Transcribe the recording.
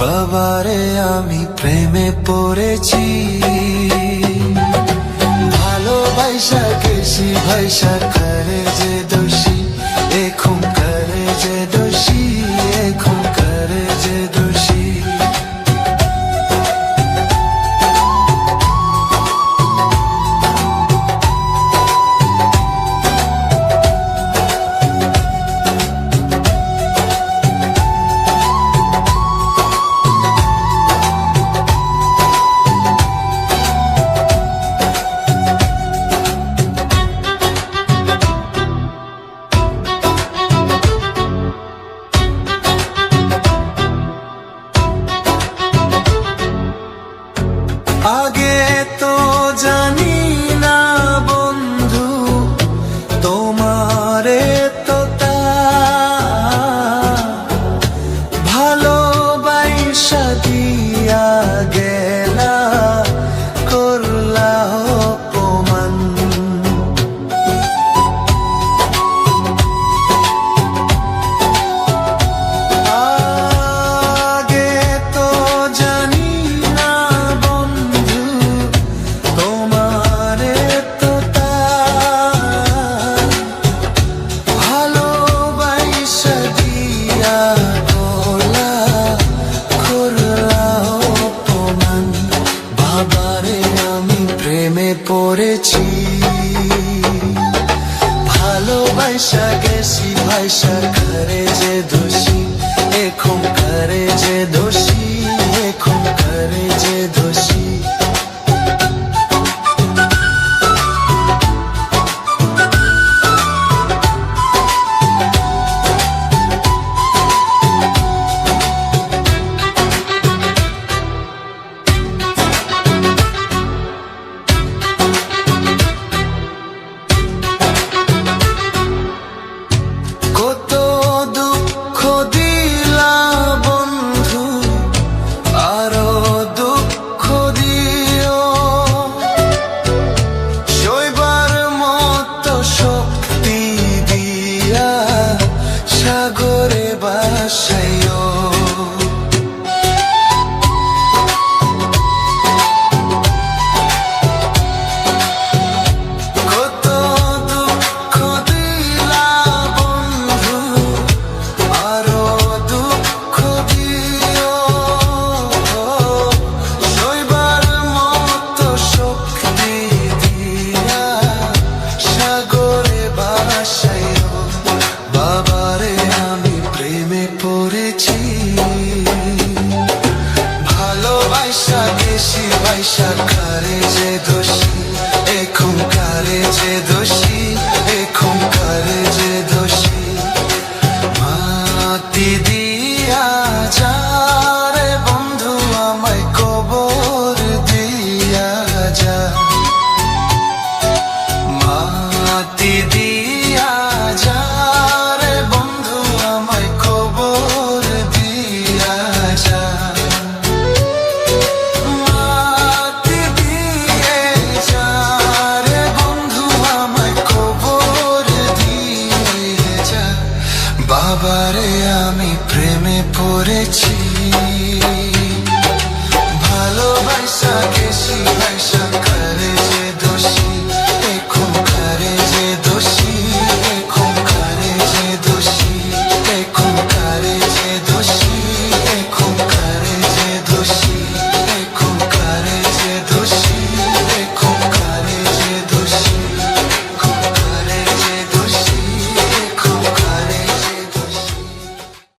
বাবারে আমি প্রেমে পড়েছি, ভালোবাসা গেছি ভাইসা করে যে দোষী, এখন করে যে দোষী, এখন করে যে দোষী। আগে তো জানি না বন্ধু তোমারে তো ভালোবাসা দিয়া গেলা, করলা অপমান। আগে তো জানি না বন্ধু তোমারে তো ভালোবাসা দিয়া গলা, করলা অপমান। বাবারে আমি প্রেমে পড়েছি, ভালোবাসা গেছি ভাইসা করে যে দোষী, এখন করে যে দোষী, এখন করে যে দোষী। কত দুঃখ দিলা বন্ধু, আরো দুঃখ দিও, সইবার মতো শক্তি দিয়া সাগরে ভাসাইও। কত দুঃখ দিলা বন্ধু, আরো দুঃখ দিও, সইবার মতো শক্তি দিয়া সাগরে ভাসাইও। বাবারে আমি প্রেমে পড়েছি, ভালোবাসা গেছি ভাইসা করে যে দোষী, এখন করে যে দোষী, এখন করে যে দোষী। মাটি দিয়া যা রে বন্ধু আমায় কবর দিয়া যা, মাটি দিয়া যা রে বন্ধু আমায় কবর দিয়া যা। মাটি দিয়ে যা রে বন্ধু আমায় কবর দিয়ে যা। বাবারে আমি প্রেমে পড়েছি, ভালোবাসা গেছি ভাইসা